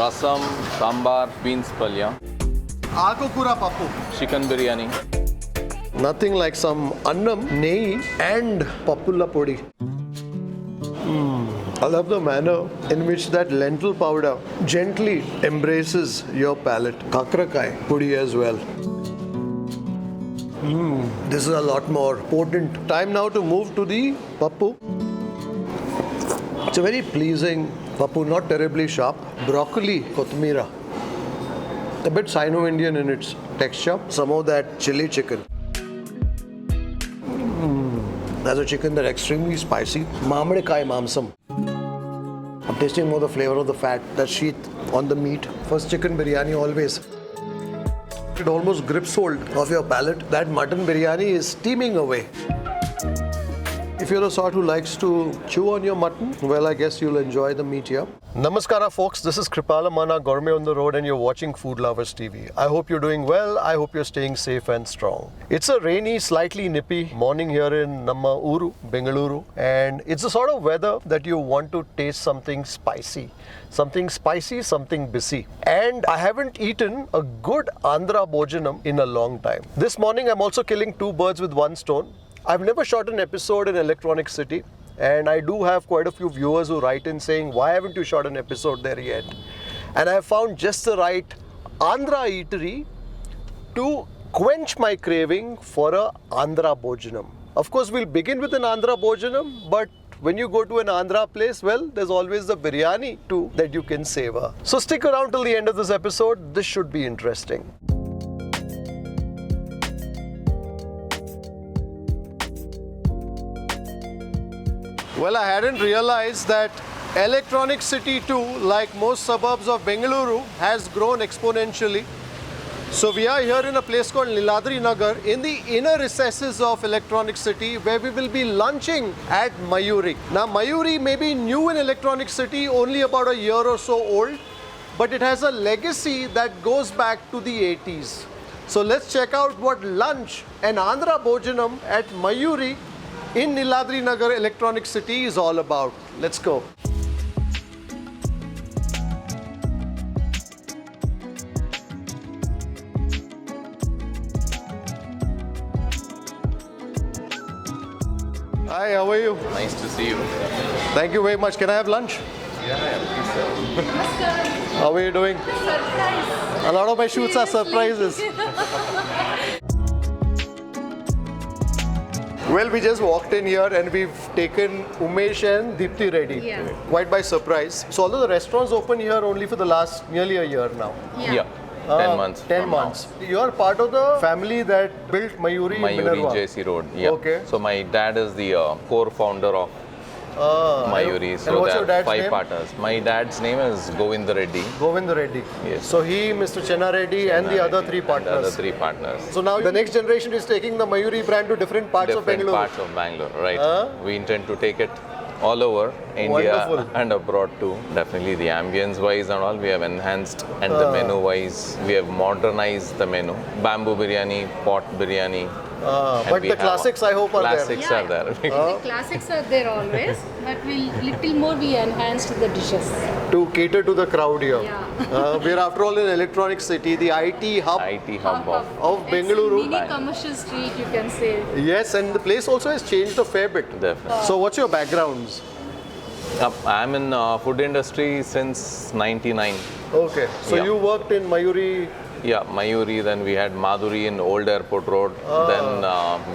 rasam, sambar, beans palya, koora pappu. chicken biryani. Nothing like some annam, neeladri and pappula podi. I love the manner in which that lentil powder gently embraces your palate. Kakarakaya podi as well. This is a lot more potent. Time now to move to the pappu. It's a very pleasing pappu, not terribly sharp. Broccoli, kothimeera. A bit Sino-Indian in its texture. Some of that chilli chicken. That's a chicken that's extremely spicy. Mamadikai, mamsam. I'm tasting more the flavor of the fat, that sheath on the meat. First chicken biryani always. It almost grips hold of your palate. That mutton biryani is steaming away. If you're the sort who likes to chew on your mutton, well, I guess you'll enjoy the meat here. Namaskara, folks. This is Kripal, Amanna, Gourmet on the Road, and you're watching Food Lovers TV. I hope you're doing well. I hope you're staying safe and strong. It's a rainy, slightly nippy morning here in Uru, Bengaluru, and it's the sort of weather that you want to taste something spicy. Something spicy, something busy. And I haven't eaten a good Andhra Bhojanam in a long time. This morning, I'm also killing two birds with one stone. I've never shot an episode in Electronic City, and I do have quite a few viewers who write in saying, why haven't you shot an episode there yet? And I have found just the right Andhra eatery to quench my craving for a Andhra Bhojanam. Of course, we'll begin with an Andhra Bhojanam, but when you go to an Andhra place, well, there's always the biryani too that you can savor. So stick around till the end of this episode. This should be interesting. Well, I hadn't realized that Electronic City too, like most suburbs of Bengaluru, has grown exponentially. So we are here in a place called Neeladri Nagar in the inner recesses of Electronic City, where we will be lunching at Mayuri. Now Mayuri may be new in Electronic City, only about a year or so old, but it has a legacy that goes back to the 80s. So let's check out what lunch and Andhra Bhojanam at Mayuri in Neeladri Nagar, Electronic City is all about. Let's go. Hi, how are you? Nice to see you. Thank you very much. Can I have lunch? Yeah, please sir. How are you doing? Surprise. A lot of my shoots are surprises. Well, we just walked in here and we've taken Umesh and Deepthi ready. Yeah. Quite by surprise. So although the restaurant's open here only for the last nearly a year now. Yeah. 10 months. 10 months. You are part of the family that built Mayuri in Mayuri, Minerva. JC Road. Yeah. Okay. So my dad is the core founder of Mayuri. And So what's there your dad's are 5 name? partners. My dad's name is Govind Reddy. Govind Reddy. Yes. So he, Mr. Chenna Reddy and the other 3 And partners. the other 3 partners. So now the next generation is taking the Mayuri brand to different parts of Different Bengaluru. parts of Bangalore, right? We intend to take it all over India. Wonderful. And abroad too. Definitely the ambience wise and all we have enhanced, and the menu wise we have modernized the menu. Bamboo biryani, pot biryani. But the classics I hope are there. Classics are there. The classics are there always, but little more we enhanced the dishes. To cater to the crowd here. Yeah. We're after all in Electronic City, the IT hub IT hub of Bengaluru. Mini commercial street, you can say. Yes, and the place also has changed a fair bit. Definitely. So what's your backgrounds? I'm in food industry since 99. Okay, so Yeah. you worked in Mayuri. Yeah, Mayuri, then we had Madhuri in Old Airport Road. Then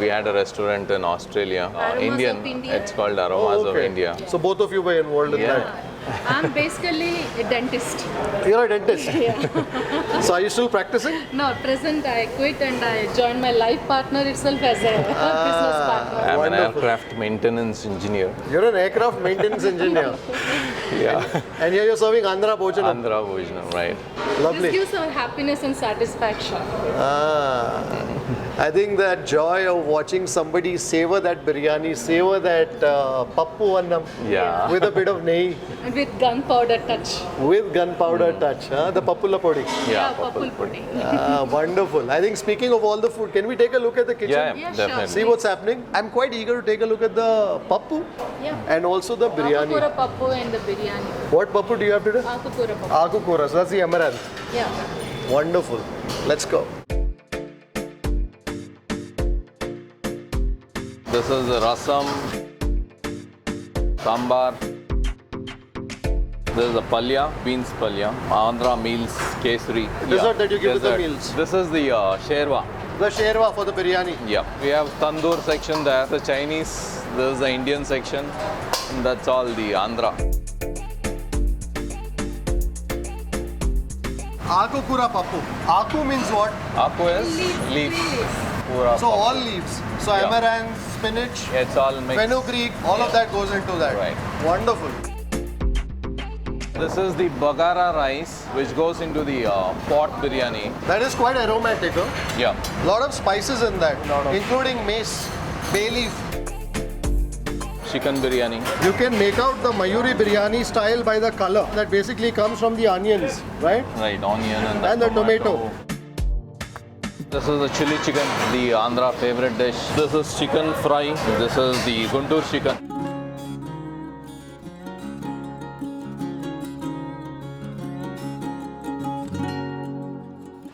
we had a restaurant in Australia, Aromas Indian. of India. It's called Aromas of India. So both of you were involved in Yeah. that. I'm basically a dentist. You're a dentist. Yeah. So are you still practicing? No, present I quit and I joined my life partner itself as a business partner. I'm an Wonderful. aircraft maintenance engineer. You're an aircraft maintenance engineer. Yeah. And here you're serving Andhra Bhojanam. Andhra Bhojanam, right. Lovely. This gives our happiness and satisfaction. I think that joy of watching somebody savor that biryani, savor that pappu annam Yeah. with a bit of nehi, And with gunpowder touch. with gunpowder touch, the pappula podi. Yeah, pappu podi. Wonderful. I think speaking of all the food, can we take a look at the kitchen? Yeah, Yeah, sure. definitely. See what's happening? I'm quite eager to take a look at the pappu Yeah. and also the biryani. Koora pappu and the biryani. biryani. What pappu do you have today? Aku koora pappu. Aku koora. So that's the amaranth. Yeah. Wonderful. Let's go. This is the rasam, sambar. This is the palya, beans palya, Andhra meals, kesari. Dessert that you give to the Dessert. meals. This is the sherwa. The sherwa for the biryani. Yeah, we have tandoor section there, the Chinese, this is the Indian section, and that's all the Andhra. Aku koora pappu. Aku means what? Aku is leaf. Koora So pappu. all leaves. So Yeah. amaranth, spinach, Yeah, it's all mixed. fenugreek, all of that goes into that. Right. Wonderful. This is the bagara rice, which goes into the pot biryani. That is quite aromatic, huh? Yeah. Lot of spices in that, Lot of- including mace, bay leaf. Chicken biryani. You can make out the Mayuri biryani style by the color that basically comes from the onions, right? Right, onion And the tomato. This is the chili chicken, the Andhra favorite dish. This is chicken fry. This is the Guntur chicken.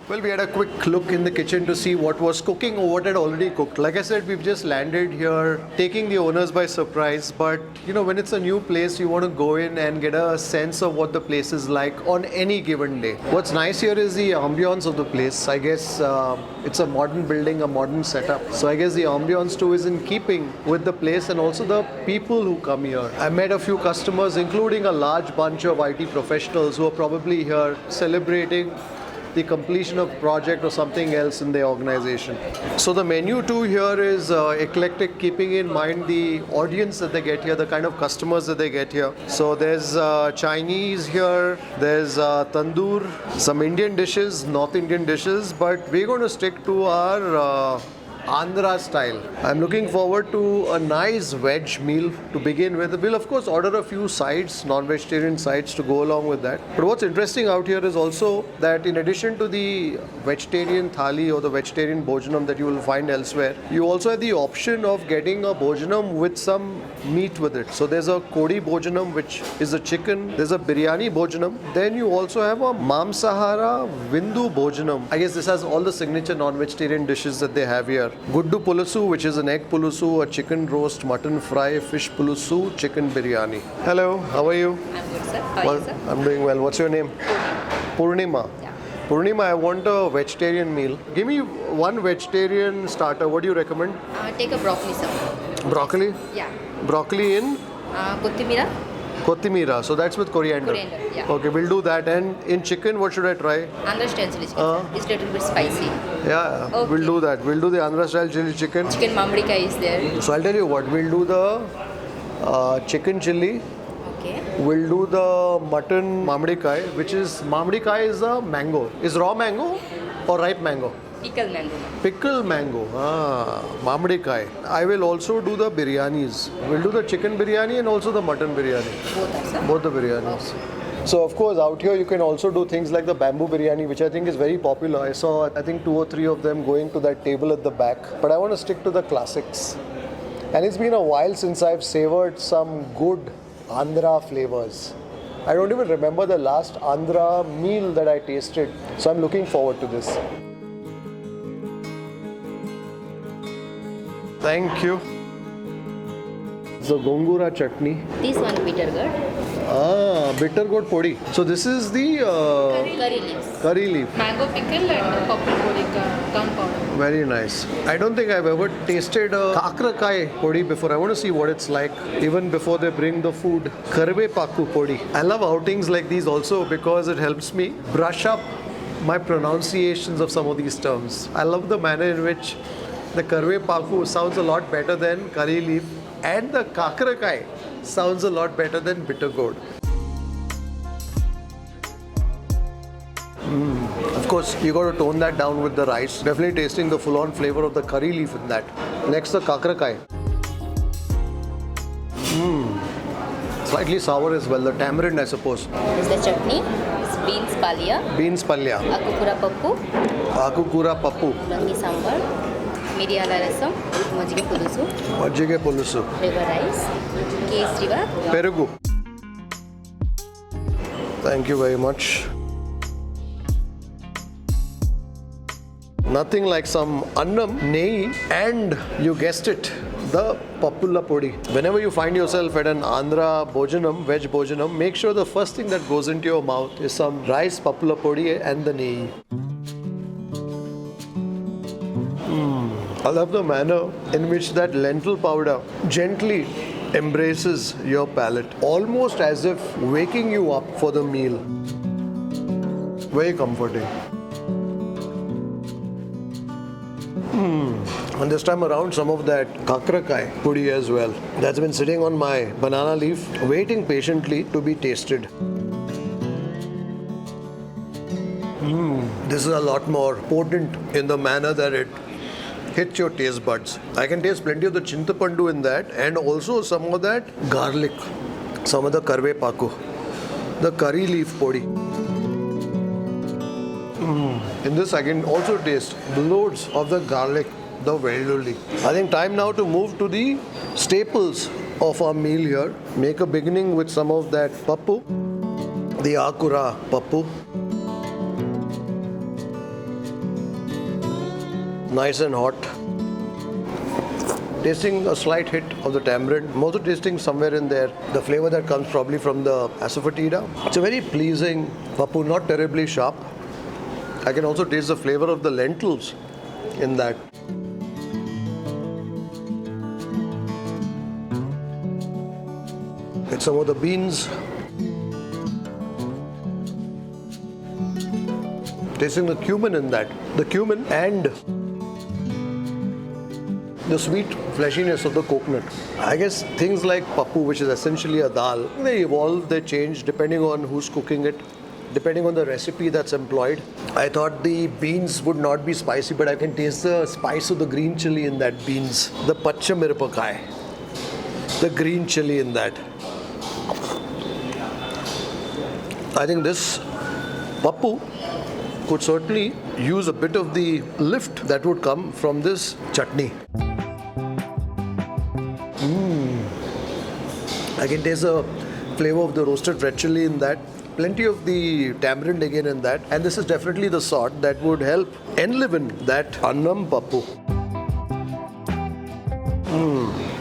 Well, we had a quick look in the kitchen to see what was cooking or what had already cooked. Like I said, we've just landed here, taking the owners by surprise. But, you know, when it's a new place, you want to go in and get a sense of what the place is like on any given day. What's nice here is the ambience of the place. I guess it's a modern building, a modern setup. So I guess the ambience too is in keeping with the place and also the people who come here. I met a few customers, including a large bunch of IT professionals who are probably here celebrating the completion of project or something else in the organization. So the menu too here is eclectic, keeping in mind the audience that they get here, the kind of customers that they get here. So there's Chinese here, there's tandoor, some Indian dishes, North Indian dishes, but we're going to stick to our Andhra style. I'm looking forward to a nice veg meal to begin with. We'll of course order a few sides, non-vegetarian sides to go along with that. But what's interesting out here is also that in addition to the vegetarian thali or the vegetarian bhojanam that you will find elsewhere, you also have the option of getting a bhojanam with some meat with it. So there's a podi bhojanam, which is a chicken. There's a biryani bhojanam. Then you also have a mamsahara vindu bhojanam. I guess this has all the signature non-vegetarian dishes that they have here. Guddu pulusu, which is an egg pulusu, a chicken roast, mutton fry, fish pulusu, chicken biryani. Hello, how are you? I'm good, sir. How are you, sir? I'm doing well. What's your name? Purnima. Yeah. Purnima, I want a vegetarian meal. Give me one vegetarian starter. What do you recommend? Take a broccoli, sir. Broccoli? Yeah. Broccoli in Kothimeera. kothimeera. So that's with coriander. Coriander, yeah. Okay, we'll do that. And in chicken, what should I try? Andhra style chili chicken, sir. It's a little bit spicy. Yeah, Okay. we'll do that. We'll do the Andhra style chili chicken. Chicken mamadikai is there. So I'll tell you what, we'll do the chicken chili. Okay. We'll do the mutton mamadikai, which is mamadikai is a mango. Is raw mango or ripe mango? Pickled mango. Pickled mango. Mamadikai. I will also do the biryanis. We'll do the chicken biryani and also the mutton biryani. Both are, sir. Both the biryanis. So of course out here you can also do things like the bamboo biryani, which I think is very popular. I saw I think 2 or 3 of them going to that table at the back. But I want to stick to the classics. And it's been a while since I've savored some good Andhra flavors. I don't even remember the last Andhra meal that I tasted. So I'm looking forward to this. Thank you. The gongura chutney. This one bitter gourd. Bitter gourd podi. So this is the Curry leaves. curry leaf. Mango pickle and pappu podi gunpowder. Very nice. I don't think I've ever tasted a kakarakaya podi before. I want to see what it's like even before they bring the food. Karvepakku podi. I love outings like these also because it helps me brush up my pronunciations of some of these terms. I love the manner in which the karvepakku sounds a lot better than curry leaf and the kakarakaya sounds a lot better than bitter gourd. Of course, you got to tone that down with the rice. Definitely tasting the full-on flavor of the curry leaf in that. Next, the kakarakaya. Slightly sour as well. The tamarind, I suppose. This is the chutney. It's beans palya. Beans palya. Akukura pappu. Aku koora pappu. Mulangi sambar. Miriyala rasam. Majjige pulusu. Majjige pulusu. River rice. Case river. Perugu. Thank you very much. Nothing like some annam, nehi, and you guessed it, the pappula podi. Whenever you find yourself at an Andhra Bhojanam, veg Bhojanam, make sure the first thing that goes into your mouth is some rice pappula podi and the nehi. I love the manner in which that lentil powder gently embraces your palate, almost as if waking you up for the meal. Very comforting. And this time around, some of that kakarakaya podi as well. That's been sitting on my banana leaf, waiting patiently to be tasted. This is a lot more potent in the manner that it hits your taste buds. I can taste plenty of the chintapandu in that, and also some of that garlic, some of the karvepaku, the curry leaf podi. In this, I can also taste loads of the garlic, the veldulli. I think time now to move to the staples of our meal here. Make a beginning with some of that pappu, the koora pappu. Nice and hot. Tasting a slight hit of the tamarind. I'm also tasting somewhere in there the flavor that comes probably from the asafoetida. It's a very pleasing pappu, not terribly sharp. I can also taste the flavor of the lentils in that. Get some of the beans. Tasting the cumin in that. The cumin and the sweet fleshiness of the coconut. I guess things like pappu, which is essentially a dal, they evolve, they change depending on who's cooking it, depending on the recipe that's employed. I thought the beans would not be spicy, but I can taste the spice of the green chili in that beans. The pachadi, the green chili in that. I think this pappu could certainly use a bit of the lift that would come from this chutney. I can taste the flavor of the roasted red chili in that. Plenty of the tamarind again in that. And this is definitely the sort that would help enliven that annam pappu.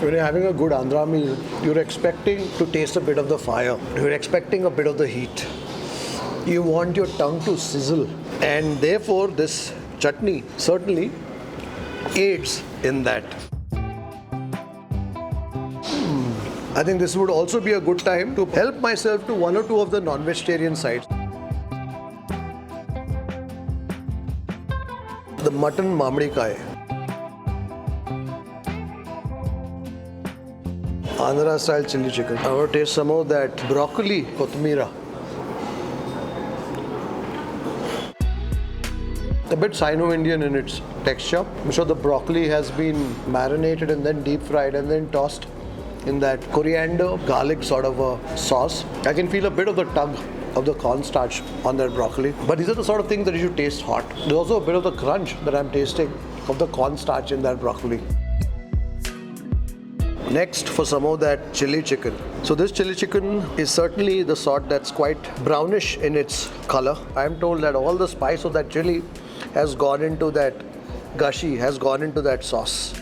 When you're having a good Andhra meal, you're expecting to taste a bit of the fire. You're expecting a bit of the heat. You want your tongue to sizzle. And therefore, this chutney certainly aids in that. I think this would also be a good time to help myself to one or two of the non-vegetarian sides. The mutton mamadikai. Andhra style chili chicken. I want to taste some of that broccoli, kothimeera. A bit Sino-Indian in its texture. I'm sure the broccoli has been marinated and then deep fried and then tossed in that coriander, garlic sort of a sauce. I can feel a bit of the tug of the cornstarch on that broccoli. But these are the sort of things that you should taste hot. There's also a bit of the crunch that I'm tasting of the cornstarch in that broccoli. Next, for some of that chili chicken. So this chili chicken is certainly the sort that's quite brownish in its color. I'm told that all the spice of that chili has gone into that gashi, has gone into that sauce.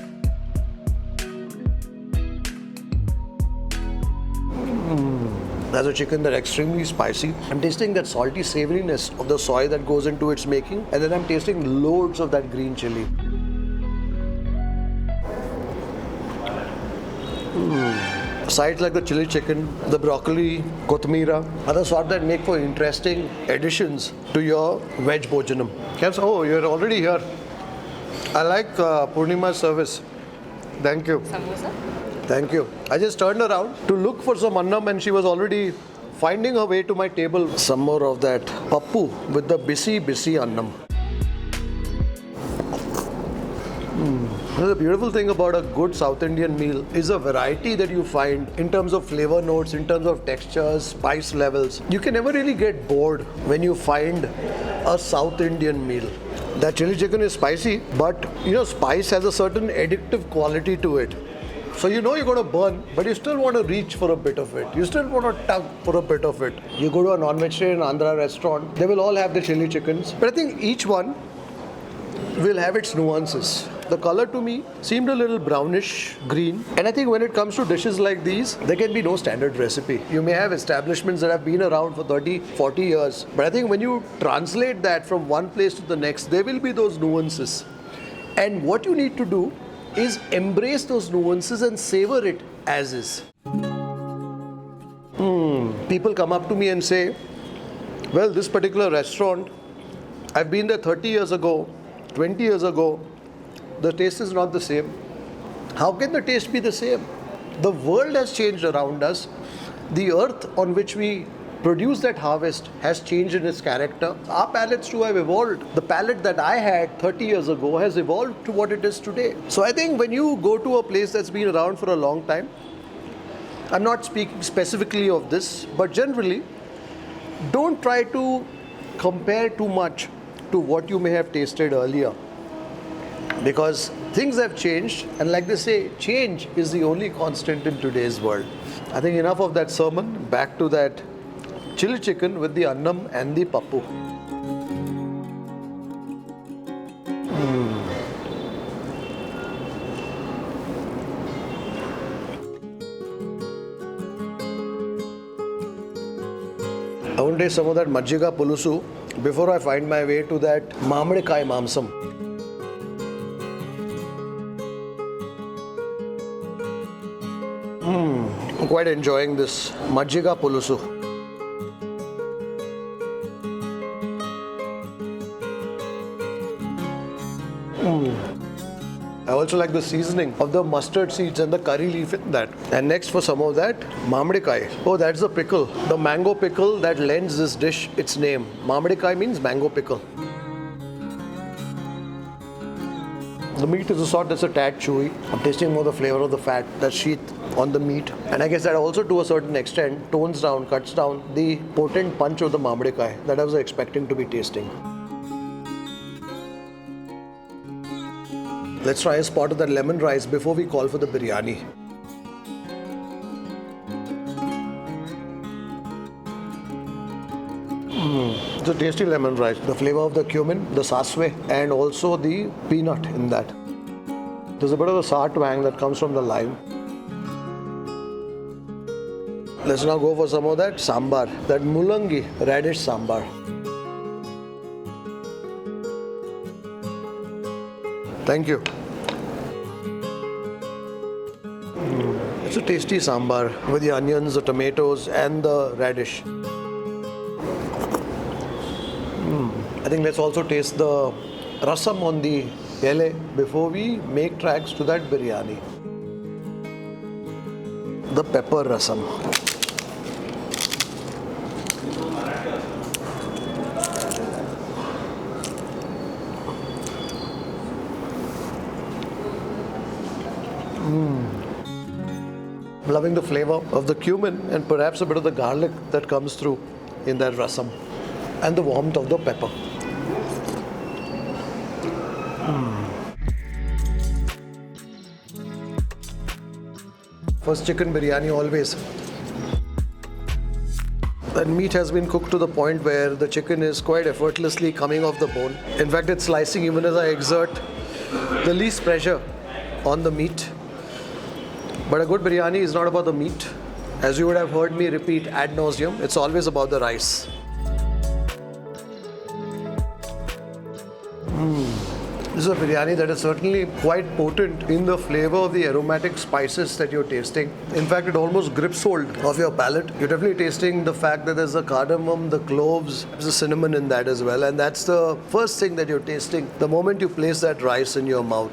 That's a chicken that's extremely spicy. I'm tasting that salty savoriness of the soy that goes into its making, and then I'm tasting loads of that green chili. Sides like the chili chicken, the broccoli, kothimeera are the sort that make for interesting additions to your veg bhojanam. Oh, you're already here. I like Purnima's service. Thank you. Samosa. Thank you. I just turned around to look for some annam and she was already finding her way to my table. Some more of that pappu with the bisi annam. The beautiful thing about a good South Indian meal is a variety that you find in terms of flavor notes, in terms of textures, spice levels. You can never really get bored when you find a South Indian meal. That chili chicken is spicy, but spice has a certain addictive quality to it. So you know you're going to burn, but you still want to reach for a bit of it. You still want to tug for a bit of it. You go to a non-vegetarian Andhra restaurant, they will all have the chili chickens. But I think each one will have its nuances. The color to me seemed a little brownish green. And I think when it comes to dishes like these, there can be no standard recipe. You may have establishments that have been around for 30, 40 years. But I think when you translate that from one place to the next, there will be those nuances. And what you need to do is embrace those nuances and savor it as is. People come up to me and say, well, this particular restaurant, I've been there 30 years ago, 20 years ago, the taste is not the same. How can the taste be the same? The world has changed around us. The earth on which we produce that harvest has changed in its character. Our palates too have evolved. The palate that I had 30 years ago has evolved to what it is today. So I think when you go to a place that's been around for a long time, I'm not speaking specifically of this, but generally, don't try to compare too much to what you may have tasted earlier. Because things have changed, and like they say, change is the only constant in today's world. I think enough of that sermon. Back to that chili chicken with the annam and the pappu. I want to taste some of that majjiga pulusu before I find my way to that mamadikai mamsam. I'm quite enjoying this majjiga pulusu. I also like the seasoning of the mustard seeds and the curry leaf in that. And next for some of that, mamadikai. Oh, that's the pickle. The mango pickle that lends this dish its name. Mamadikai means mango pickle. The meat is a sort that's a tad chewy. I'm tasting more the flavor of the fat, that sheath on the meat. And I guess that also to a certain extent tones down, cuts down the potent punch of the mamadikai that I was expecting to be tasting. Let's try a spot of that lemon rice before we call for the biryani. It's a tasty lemon rice. The flavor of the cumin, the saswe, and also the peanut in that. There's a bit of a sour twang that comes from the lime. Let's now go for some of that sambar, that mulangi radish sambar. Thank you. It's a tasty sambar with the onions, the tomatoes, and the radish. I think let's also taste the rasam on the ele before we make tracks to that biryani. The pepper rasam. Loving the flavor of the cumin and perhaps a bit of the garlic that comes through in that rasam, and the warmth of the pepper. First chicken biryani always. That meat has been cooked to the point where the chicken is quite effortlessly coming off the bone. In fact, it's slicing even as I exert the least pressure on the meat. But a good biryani is not about the meat. As you would have heard me repeat ad nauseum, it's always about the rice. This is a biryani that is certainly quite potent in the flavor of the aromatic spices that you're tasting. In fact, it almost grips hold of your palate. You're definitely tasting the fact that there's the cardamom, the cloves, there's the cinnamon in that as well. And that's the first thing that you're tasting the moment you place that rice in your mouth.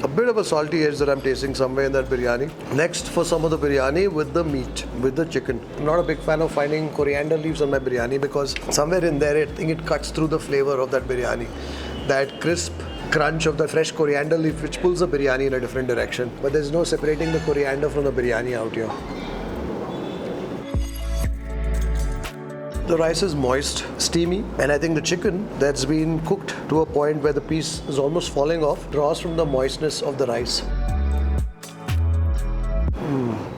A bit of a salty edge that I'm tasting somewhere in that biryani. Next for some of the biryani with the meat, with the chicken. I'm not a big fan of finding coriander leaves on my biryani because somewhere in there I think it cuts through the flavor of that biryani. That crisp crunch of the fresh coriander leaf which pulls the biryani in a different direction. But there's no separating the coriander from the biryani out here. The rice is moist, steamy, and I think the chicken that's been cooked to a point where the piece is almost falling off draws from the moistness of the rice.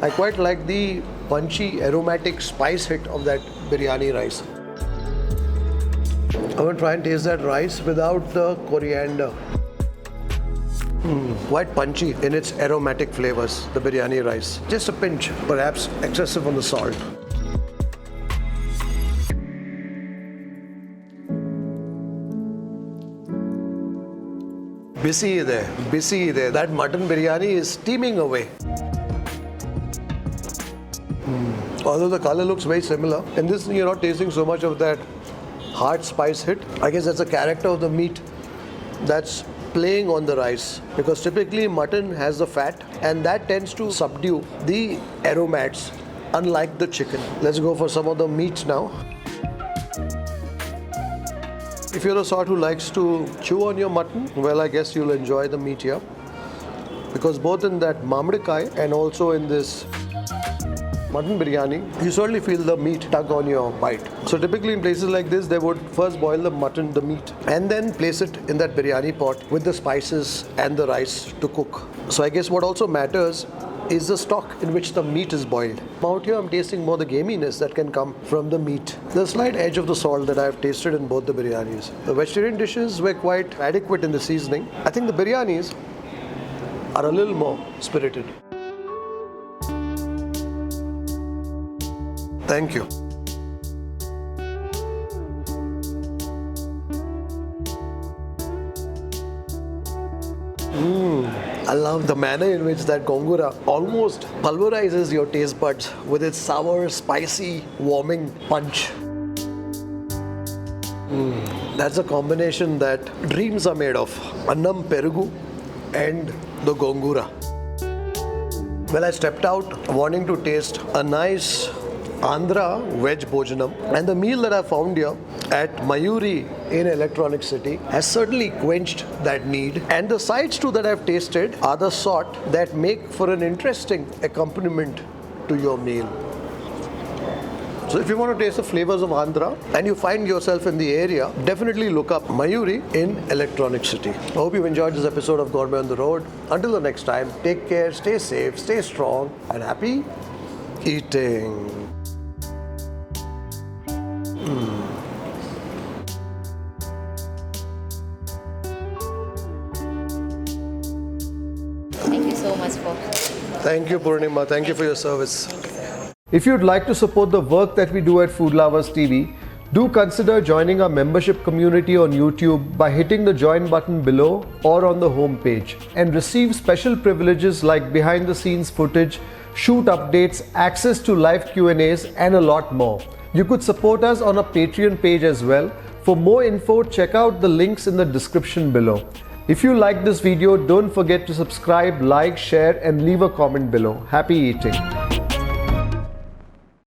I quite like the punchy, aromatic spice hit of that biryani rice. I'm going to try and taste that rice without the coriander. Quite punchy in its aromatic flavors, the biryani rice. Just a pinch, perhaps excessive on the salt. Busy there. That mutton biryani is steaming away. Although the color looks very similar, in this you're not tasting so much of that hard spice hit. I guess that's the character of the meat that's playing on the rice, because typically mutton has the fat and that tends to subdue the aromats, unlike the chicken. Let's go for some of the meat now. If you're the sort who likes to chew on your mutton, well, I guess you'll enjoy the meat here, because both in that mamadikai and also in this mutton biryani, you certainly feel the meat tug on your bite. So typically in places like this, they would first boil the mutton, the meat, and then place it in that biryani pot with the spices and the rice to cook. So I guess what also matters is the stock in which the meat is boiled. Out here I'm tasting more the gaminess that can come from the meat. The slight edge of the salt that I've tasted in both the biryanis. The vegetarian dishes were quite adequate in the seasoning. I think the biryanis are a little more spirited. Thank you. I love the manner in which that gongura almost pulverizes your taste buds with its sour, spicy, warming punch. That's a combination that dreams are made of. Annam, perugu and the gongura. Well, I stepped out wanting to taste a nice Andhra Bhojanam, and the meal that I found here at Mayuri in Electronic City has certainly quenched that need, and the sides too that I've tasted are the sort that make for an interesting accompaniment to your meal. So if you want to taste the flavors of Andhra and you find yourself in the area, definitely look up Mayuri in Electronic City. I hope you've enjoyed this episode of Gourmet on the Road. Until the next time, take care, stay safe, stay strong, and happy eating. Thank you so much for. Thank you, Purnima. Thank you for your service. If you'd like to support the work that we do at Food Lovers TV, do consider joining our membership community on YouTube by hitting the join button below or on the home page, and receive special privileges like behind the scenes footage, shoot updates, access to live Q&As and a lot more. You could support us on our Patreon page as well. For more info, check out the links in the description below. If you like this video, don't forget to subscribe, like, share and leave a comment below. Happy eating!